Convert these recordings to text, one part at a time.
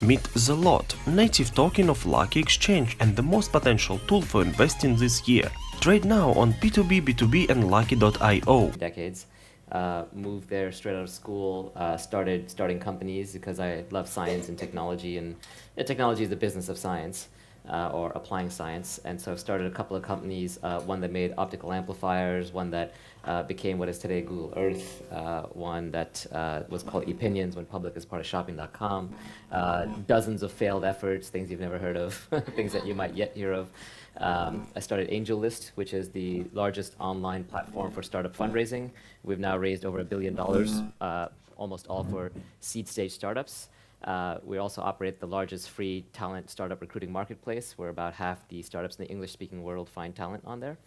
Meet The Lot, native token of Lukki Exchange and the most potential tool for investing this year. Trade now on P2B, B2B and Lukki.io. Decades. Moved there straight out of school, starting companies because I love science and technology, and technology is the business of science, or applying science. And so I've started a couple of companies, one that made optical amplifiers, one that became what is today Google Earth, one that was called Epinions, went public as part of shopping.com, dozens of failed efforts, things you've never heard of, things that you might yet hear of. I started AngelList, which is the largest online platform for startup fundraising. We've now raised over $1 billion, almost all for seed stage startups. We also operate the largest free talent startup recruiting marketplace, where about half the startups in the English-speaking world find talent on there.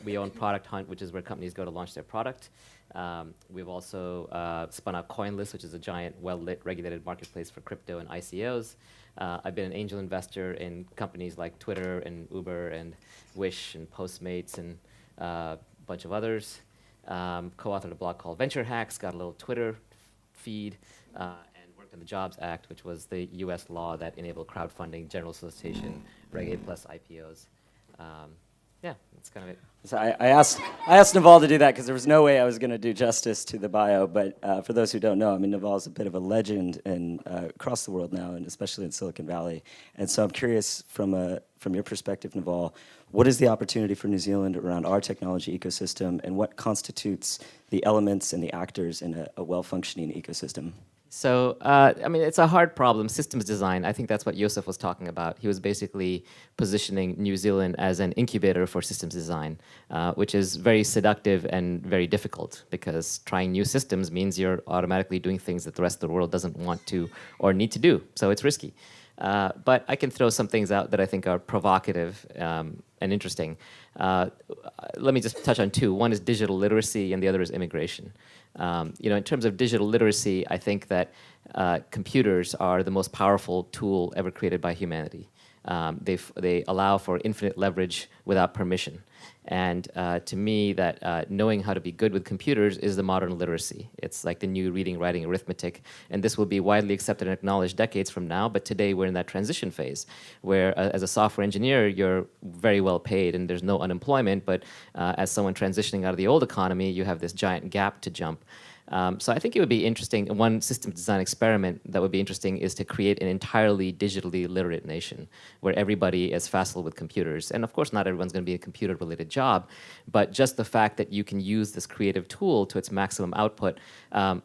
We own Product Hunt, which is where companies go to launch their product. We've also spun out CoinList, which is a giant, well-lit, regulated marketplace for crypto and ICOs. I've been an angel investor in companies like Twitter and Uber and Wish and Postmates and a bunch of others. Co-authored a blog called Venture Hacks, got a little Twitter feed, and worked on the Jobs Act, which was the US law that enabled crowdfunding, general solicitation, Reg A plus IPOs. Yeah, that's kind of it. So I asked Naval to do that because there was no way I was going to do justice to the bio. But for those who don't know, I mean, Naval is a bit of a legend across the world now, and especially in Silicon Valley. And so I'm curious, from your perspective, Naval, what is the opportunity for New Zealand around our technology ecosystem, and what constitutes the elements and the actors in a well-functioning ecosystem? So, I mean, it's a hard problem, systems design. I think that's what Joseph was talking about. He was basically positioning New Zealand as an incubator for systems design, which is very seductive and very difficult, because trying new systems means you're automatically doing things that the rest of the world doesn't want to or need to do. So it's risky. But I can throw some things out that I think are provocative and interesting. Let me just touch on two. One is digital literacy, and the other is immigration. In terms of digital literacy, I think that computers are the most powerful tool ever created by humanity. They allow for infinite leverage without permission. And to me, that knowing how to be good with computers is the modern literacy. It's like the new reading, writing, arithmetic. And this will be widely accepted and acknowledged decades from now. But today, we're in that transition phase where, as a software engineer, you're very well paid and there's no unemployment. But as someone transitioning out of the old economy, you have this giant gap to jump. So I think it would be interesting. One system design experiment that would be interesting is to create an entirely digitally literate nation where everybody is facile with computers. And of course, not everyone's going to be a computer-related job, but just the fact that you can use this creative tool to its maximum output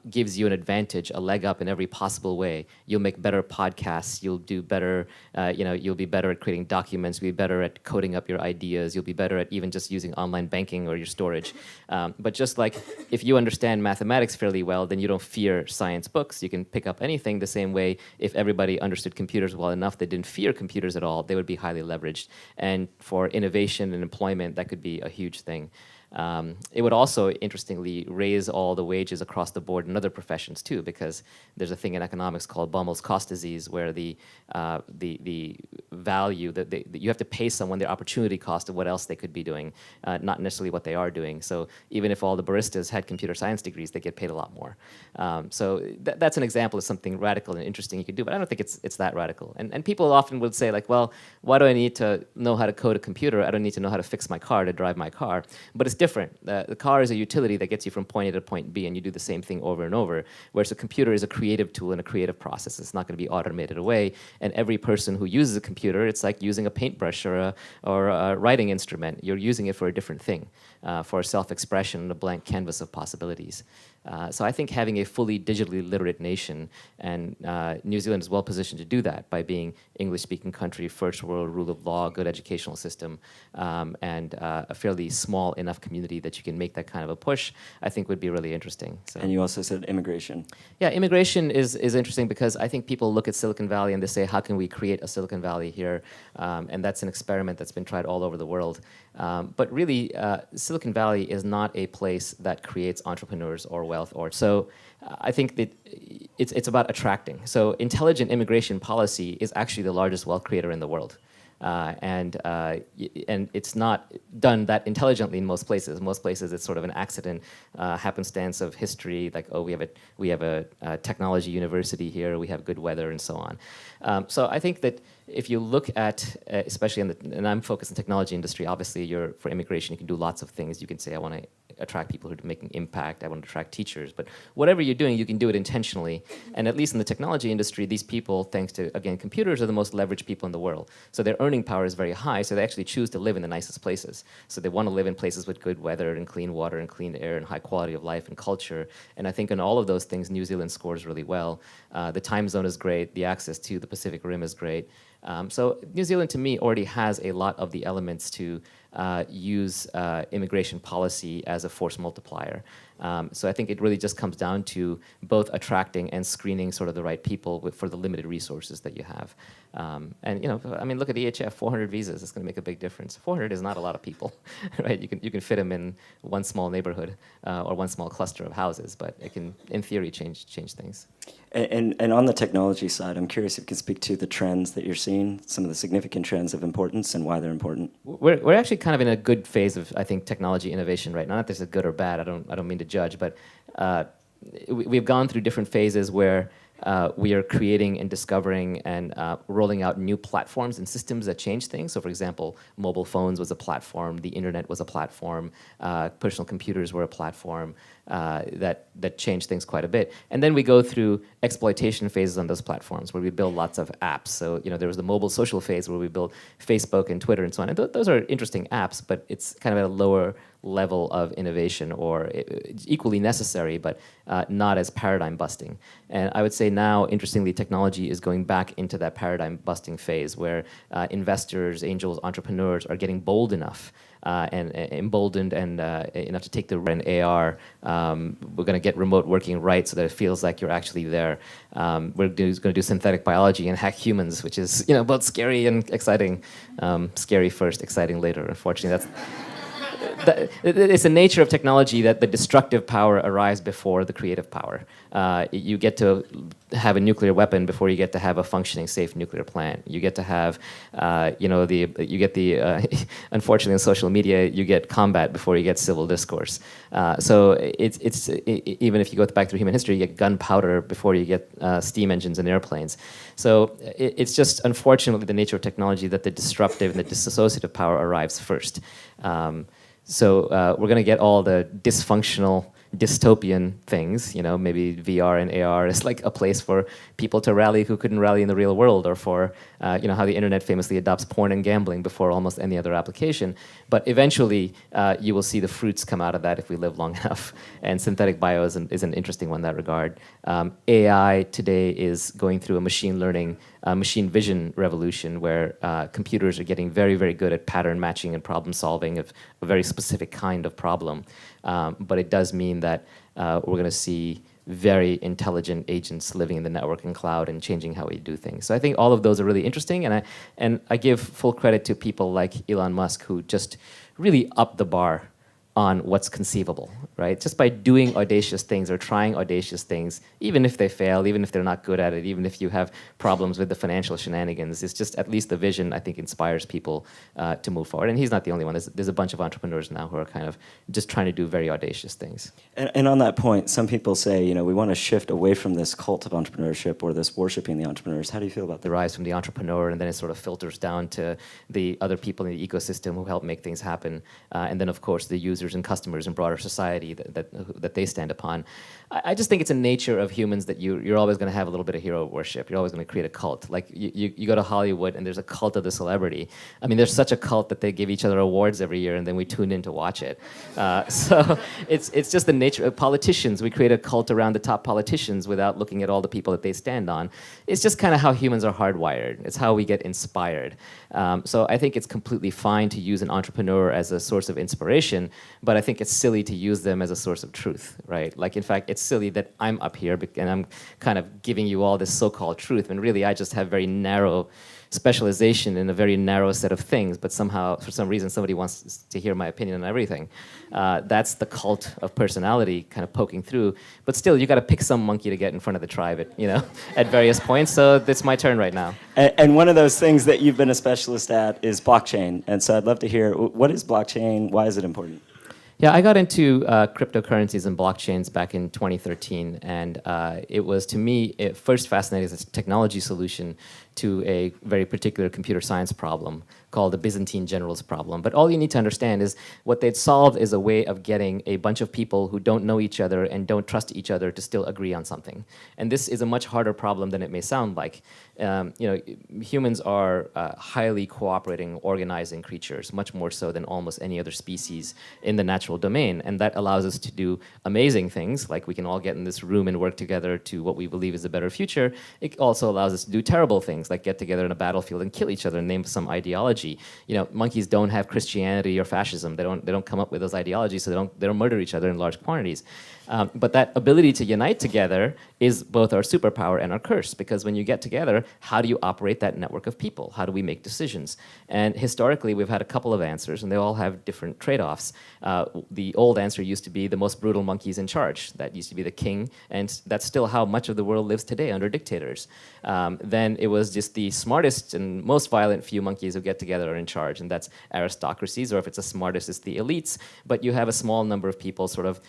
gives you an advantage, a leg up in every possible way. You'll make better podcasts. You'll do better. You'll be better at creating documents. You'll be better at coding up your ideas. You'll be better at even just using online banking or your storage. But just like if you understand mathematics fairly well, then you don't fear science books. You can pick up anything the same way. If everybody understood computers well enough, they didn't fear computers at all, they would be highly leveraged. And for innovation and employment, that could be a huge thing. It would also, interestingly, raise all the wages across the board in other professions too, because there's a thing in economics called Baumol's cost disease, where the value that you have to pay someone their opportunity cost of what else they could be doing, not necessarily what they are doing. So even if all the baristas had computer science degrees, they get paid a lot more. So that's an example of something radical and interesting you could do, but I don't think it's that radical. And people often would say, like, well, why do I need to know how to code a computer? I don't need to know how to fix my car to drive my car. But it's different. The car is a utility that gets you from point A to point B, and you do the same thing over and over, whereas a computer is a creative tool and a creative process. It's not going to be automated away, and every person who uses a computer, it's like using a paintbrush or a writing instrument. You're using it for a different thing, for self-expression and a blank canvas of possibilities. So I think having a fully digitally literate nation, and New Zealand is well positioned to do that by being English-speaking country, first world, rule of law, good educational system, and a fairly small enough community that you can make that kind of a push, I think would be really interesting. So. And you also said immigration. Yeah, immigration is interesting because I think people look at Silicon Valley and they say, how can we create a Silicon Valley here? And that's an experiment that's been tried all over the world. But really, Silicon Valley is not a place that creates entrepreneurs or wealth. So I think that it's about attracting. So intelligent immigration policy is actually the largest wealth creator in the world. And it's not done that intelligently in most places. Most places, it's sort of an accident, happenstance of history. Like, oh, we have a technology university here. We have good weather, and so on. So I think that if you look at, especially and I'm focused on technology industry. Obviously, for immigration, you can do lots of things. You can say, I want to attract people who are making impact. I want to attract teachers. But whatever you're doing, you can do it intentionally. And at least in the technology industry, these people, thanks to, again, computers, are the most leveraged people in the world. So their earning power is very high, so they actually choose to live in the nicest places. So they want to live in places with good weather and clean water and clean air and high quality of life and culture. And I think in all of those things, New Zealand scores really well. The time zone is great. The access to the Pacific Rim is great. So New Zealand, to me, already has a lot of the elements to use immigration policy as a force multiplier. So I think it really just comes down to both attracting and screening sort of the right people for the limited resources that you have. And I mean, look at EHF, 400 visas. It's going to make a big difference. 400 is not a lot of people, right? You can fit them in one small neighborhood or one small cluster of houses, but it can, in theory, change things. And on the technology side, I'm curious if you can speak to the trends that you're seeing, some of the significant trends of importance and why they're important. We're actually kind of in a good phase of, I think, technology innovation right now. Not that it's good or bad. I don't mean to judge, but we've gone through different phases where we are creating and discovering and rolling out new platforms and systems that change things. So, for example, mobile phones was a platform, the internet was a platform, personal computers were a platform that changed things quite a bit. And then we go through exploitation phases on those platforms where we build lots of apps. So, there was the mobile social phase where we built Facebook and Twitter and so on. And those are interesting apps, but it's kind of at a lower level of innovation, or equally necessary, but not as paradigm busting. And I would say now, interestingly, technology is going back into that paradigm busting phase where investors, angels, entrepreneurs are getting bold enough and emboldened and enough to take the AR. We're going to get remote working right so that it feels like you're actually there. We're going to do synthetic biology and hack humans, which is both scary and exciting. Scary first, exciting later. Unfortunately, it's the nature of technology that the destructive power arrives before the creative power. You get to have a nuclear weapon before you get to have a functioning, safe nuclear plant. You get to have, unfortunately, in social media, you get combat before you get civil discourse. So even if you go back through human history, you get gunpowder before you get steam engines and airplanes. So it's just, unfortunately, the nature of technology that the disruptive and the dissociative power arrives first. So we're going to get all the dysfunctional, dystopian things, maybe VR and AR is like a place for people to rally who couldn't rally in the real world, or for, how the internet famously adopts porn and gambling before almost any other application. But eventually, you will see the fruits come out of that if we live long enough. And synthetic bio is an interesting one in that regard. AI today is going through a machine learning, machine vision revolution where computers are getting very, very good at pattern matching and problem solving of a very specific kind of problem. But it does mean that we're going to see very intelligent agents living in the networking cloud and changing how we do things. So I think all of those are really interesting, and I give full credit to people like Elon Musk, who just really upped the bar on what's conceivable, right? Just by doing audacious things or trying audacious things, even if they fail, even if they're not good at it, even if you have problems with the financial shenanigans, it's just at least the vision, I think, inspires people to move forward. And he's not the only one. There's a bunch of entrepreneurs now who are kind of just trying to do very audacious things. And on that point, some people say, we want to shift away from this cult of entrepreneurship or this worshiping the entrepreneurs. How do you feel about that? The rise from the entrepreneur, and then it sort of filters down to the other people in the ecosystem who help make things happen. And then, of course, the users and customers and broader society that they stand upon. I just think it's a nature of humans that you're always going to have a little bit of hero worship. You're always going to create a cult. Like you go to Hollywood and there's a cult of the celebrity. I mean, there's such a cult that they give each other awards every year and then we tune in to watch it. So it's just the nature of politicians. We create a cult around the top politicians without looking at all the people that they stand on. It's just kind of how humans are hardwired. It's how we get inspired. So I think it's completely fine to use an entrepreneur as a source of inspiration, but I think it's silly to use them as a source of truth, right? Like, in fact, it's silly that I'm up here and I'm kind of giving you all this so-called truth, and really I just have very narrow specialization in a very narrow set of things, but somehow, for some reason, somebody wants to hear my opinion on everything. That's the cult of personality kind of poking through. But still, you got to pick some monkey to get in front of the tribe at various points. So it's my turn right now. And one of those things that you've been a specialist at is blockchain. And so I'd love to hear, what is blockchain? Why is it important? Yeah, I got into cryptocurrencies and blockchains back in 2013, and it was, to me, first fascinating as a technology solution to a very particular computer science problem called the Byzantine generals problem. But all you need to understand is what they'd solved is a way of getting a bunch of people who don't know each other and don't trust each other to still agree on something. And this is a much harder problem than it may sound like. Humans are highly cooperating, organizing creatures, much more so than almost any other species in the natural domain. And that allows us to do amazing things, like we can all get in this room and work together to what we believe is a better future. It also allows us to do terrible things, like get together in a battlefield and kill each other and name some ideology. Monkeys don't have Christianity or fascism. They don't come up with those ideologies, so they don't murder each other in large quantities. But that ability to unite together is both our superpower and our curse, because when you get together, how do you operate that network of people? How do we make decisions? And historically, we've had a couple of answers, and they all have different trade-offs. The old answer used to be the most brutal monkeys in charge. That used to be the king, and that's still how much of the world lives today under dictators. Then it was just the smartest and most violent few monkeys who get together are in charge, and that's aristocracies, or if it's the smartest, it's the elites. But you have a small number of people sort of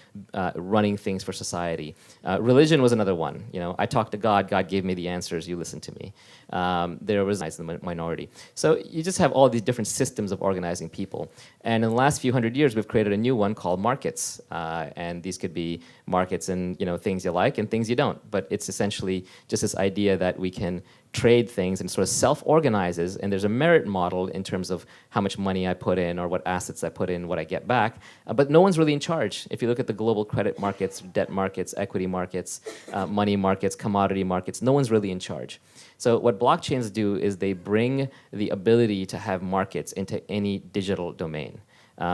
running things for society. Religion was another one. I talked to God, God gave me the answers, you listen to me. There was the minority. So you just have all these different systems of organizing people. And in the last few hundred years, we've created a new one called markets. And these could be markets in things you like and things you don't. But it's essentially just this idea that we can trade things and sort of self-organizes, and there's a merit model in terms of how much money I put in or what assets I put in, what I get back, but no one's really in charge. If you look at the global credit markets, debt markets, equity markets, money markets, commodity markets, no one's really in charge. So what blockchains do is they bring the ability to have markets into any digital domain.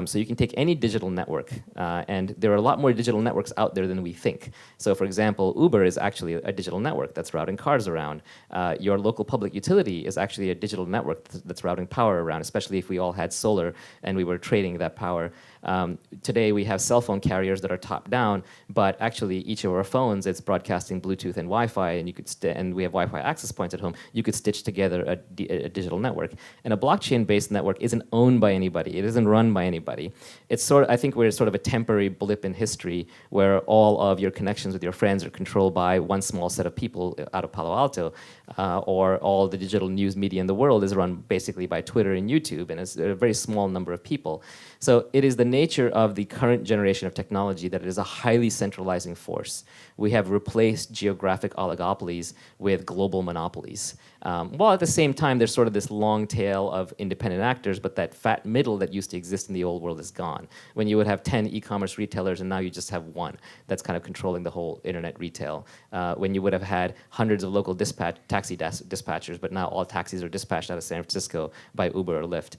So you can take any digital network, and there are a lot more digital networks out there than we think. So for example, Uber is actually a digital network that's routing cars around. Your local public utility is actually a digital network that's routing power around, especially if we all had solar and we were trading that power. Today we have cell phone carriers that are top-down, but actually each of our phones, it's broadcasting Bluetooth and Wi-Fi, and and we have Wi-Fi access points at home. You could stitch together a digital network. And a blockchain-based network isn't owned by anybody. It isn't run by anybody. It's I think we're sort of a temporary blip in history where all of your connections with your friends are controlled by one small set of people out of Palo Alto, or all the digital news media in the world is run basically by Twitter and YouTube, and it's a very small number of people. So it is the nature of the current generation of technology that it is a highly centralizing force. We have replaced geographic oligopolies with global monopolies. While at the same time, there's sort of this long tail of independent actors, but that fat middle that used to exist in the old world is gone. When you would have 10 e-commerce retailers, and now you just have one that's kind of controlling the whole internet retail. When you would have had hundreds of local taxi dispatchers, but now all taxis are dispatched out of San Francisco by Uber or Lyft.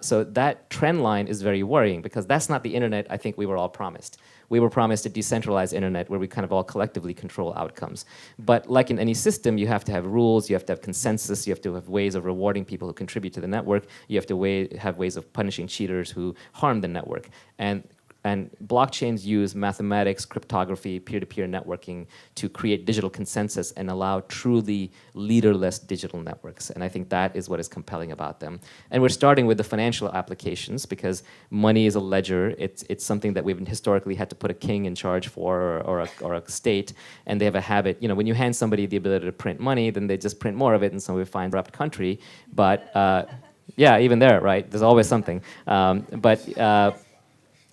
So that trend line is very worrying, because that's not the internet I think we were all promised. We were promised a decentralized internet where we kind of all collectively control outcomes. But like in any system, you have to have rules, you have to have consensus, you have to have ways of rewarding people who contribute to the network, you have to have ways of punishing cheaters who harm the network. And blockchains use mathematics, cryptography, peer-to-peer networking to create digital consensus and allow truly leaderless digital networks. And I think that is what is compelling about them. And we're starting with the financial applications, because money is a ledger. It's something that we've historically had to put a king in charge for, or a state. And they have a habit, when you hand somebody the ability to print money, then they just print more of it, and so we find a corrupt country. But yeah, even there, right? There's always something.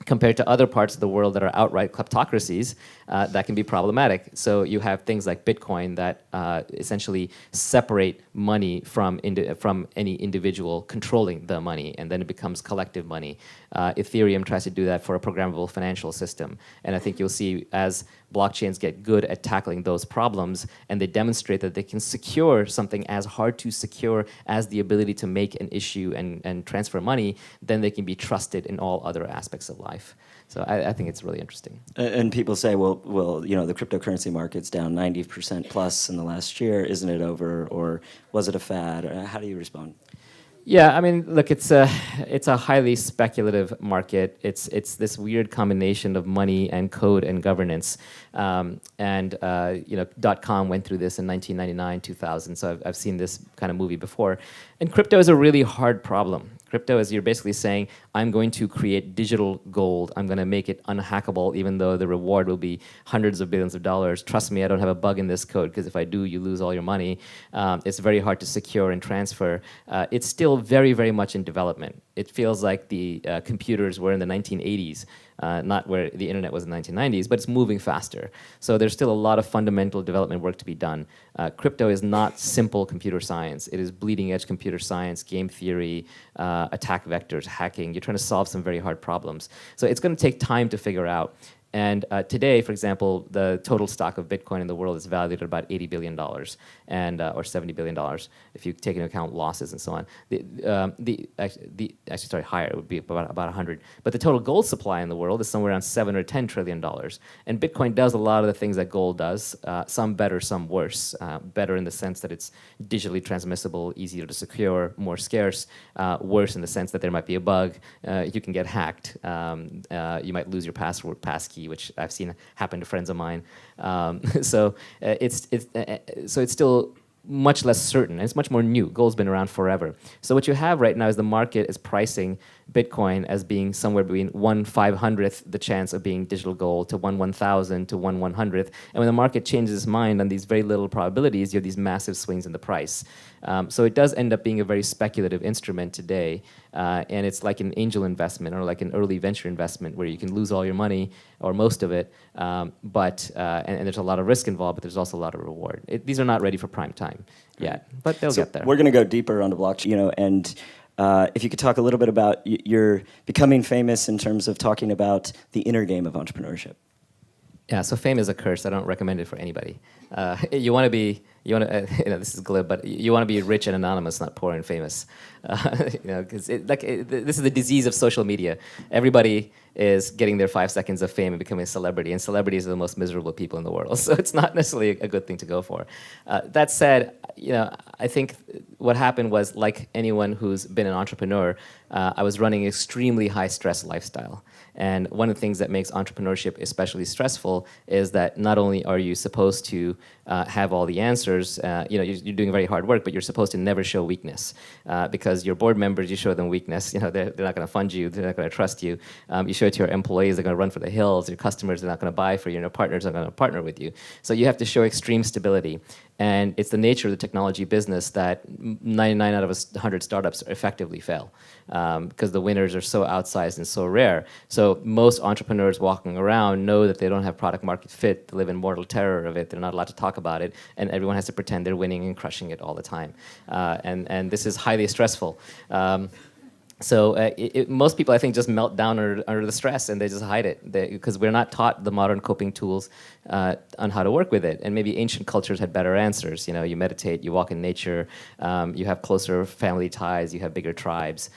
Compared to other parts of the world that are outright kleptocracies, that can be problematic. So you have things like Bitcoin that essentially separate money from any individual controlling the money, and then it becomes collective money. Ethereum tries to do that for a programmable financial system. And I think you'll see as blockchains get good at tackling those problems, and they demonstrate that they can secure something as hard to secure as the ability to make an issue and transfer money, then they can be trusted in all other aspects of life. So I think it's really interesting. And people say, well, the cryptocurrency market's down 90% plus in the last year. Isn't it over, or was it a fad? How do you respond? Yeah, I mean, look, it's a highly speculative market. It's this weird combination of money and code and governance. .com went through this in 1999, 2000. So I've seen this kind of movie before. And crypto is a really hard problem. Crypto is, you're basically saying, I'm going to create digital gold. I'm going to make it unhackable, even though the reward will be hundreds of billions of dollars. Trust me, I don't have a bug in this code, because if I do, you lose all your money. It's very hard to secure and transfer. It's still very, very much in development. It feels like the computers were in the 1980s, not where the internet was in the 1990s, but it's moving faster. So there's still a lot of fundamental development work to be done. Crypto is not simple computer science. It is bleeding edge computer science, game theory, attack vectors, hacking. You're trying to solve some very hard problems. So it's going to take time to figure out. And today, for example, the total stock of Bitcoin in the world is valued at about $80 billion, and or $70 billion if you take into account losses and so on. Actually, sorry, higher. It would be about 100. But the total gold supply in the world is somewhere around $7 or $10 trillion. And Bitcoin does a lot of the things that gold does, some better, some worse. Better in the sense that it's digitally transmissible, easier to secure, more scarce. Worse in the sense that there might be a bug. You can get hacked. You might lose your passkey, which I've seen happen to friends of mine. So it's still much less certain. It's much more new. Gold's been around forever. So what you have right now is the market is pricing Bitcoin as being somewhere between 1/500th the chance of being digital gold to 1/1000 to 1/100th. And when the market changes its mind on these very little probabilities, you have these massive swings in the price. So it does end up being a very speculative instrument today. And it's like an angel investment or like an early venture investment where you can lose all your money or most of it. And there's a lot of risk involved, but there's also a lot of reward. These are not ready for prime time yet, but they'll get there. We're going to go deeper on the blockchain, and if you could talk a little bit about your becoming famous in terms of talking about the inner game of entrepreneurship. Yeah, so fame is a curse. I don't recommend it for anybody. You want to be, this is glib, but you want to be rich and anonymous, not poor and famous. Because this is the disease of social media. Everybody is getting their 5 seconds of fame and becoming a celebrity, and celebrities are the most miserable people in the world. So it's not necessarily a good thing to go for. That said, I think what happened was, like anyone who's been an entrepreneur, I was running an extremely high stress lifestyle. And one of the things that makes entrepreneurship especially stressful is that not only are you supposed to have all the answers, you're doing very hard work, but you're supposed to never show weakness. Because your board members, you show them weakness, they're not going to fund you, they're not going to trust you. You show it to your employees, they're going to run for the hills. Your customers, they're not going to buy for you, and your partners are going to partner with you. So you have to show extreme stability. And it's the nature of the technology business that 99 out of 100 startups effectively fail because the winners are so outsized and so rare. So most entrepreneurs walking around know that they don't have product market fit. They live in mortal terror of it. They're not allowed to talk about it. And everyone has to pretend they're winning and crushing it all the time. And this is highly stressful. So most people, I think, just melt down under the stress and they just hide it because we're not taught the modern coping tools on how to work with it. And maybe ancient cultures had better answers. You meditate, you walk in nature, you have closer family ties, you have bigger tribes,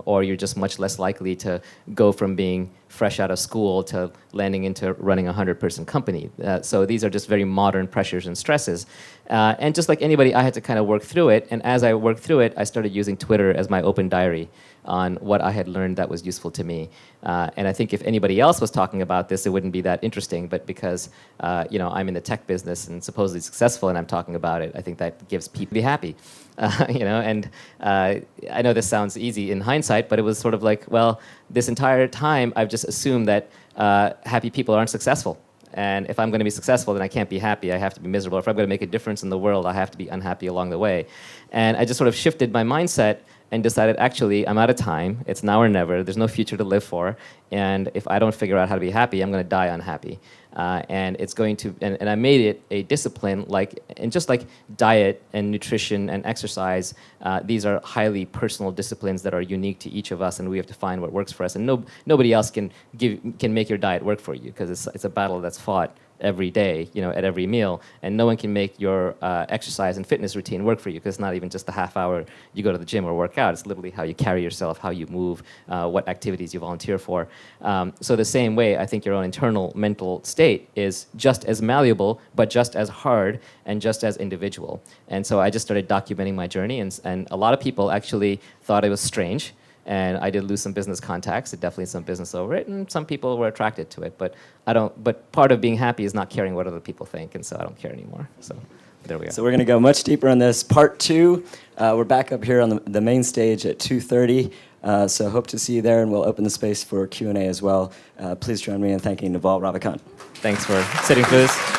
or you're just much less likely to go from being fresh out of school to landing into running a 100-person company. So these are just very modern pressures and stresses. And just like anybody, I had to kind of work through it. And as I worked through it, I started using Twitter as my open diary on what I had learned that was useful to me. And I think if anybody else was talking about this, it wouldn't be that interesting. But because I'm in the tech business and supposedly successful and I'm talking about it, I think that gives people be happy. And I know this sounds easy in hindsight, but it was sort of like, well, this entire time I've just assumed that happy people aren't successful. And if I'm going to be successful, then I can't be happy. I have to be miserable. If I'm going to make a difference in the world, I have to be unhappy along the way. And I just sort of shifted my mindset and decided, actually, I'm out of time. It's now or never. There's no future to live for. And if I don't figure out how to be happy, I'm going to die unhappy. And it's going to, and I made it a discipline, and just like diet and nutrition and exercise, these are highly personal disciplines that are unique to each of us, and we have to find what works for us. And nobody else can make your diet work for you, because it's a battle that's fought every day, at every meal, and no one can make your exercise and fitness routine work for you, because it's not even just the half hour you go to the gym or work out. It's literally how you carry yourself, how you move, what activities you volunteer for. So the same way, I think your own internal mental state is just as malleable, but just as hard and just as individual. And so I just started documenting my journey, and a lot of people actually thought it was strange. And I did lose some business contacts, definitely some business over it, and some people were attracted to it. But part of being happy is not caring what other people think, and so I don't care anymore. So there we are. So we're going to go much deeper on this. Part 2, we're back up here on the main stage at 2:30. So hope to see you there, and we'll open the space for Q&A as well. Please join me in thanking Naval Ravikant. Thanks for sitting through this.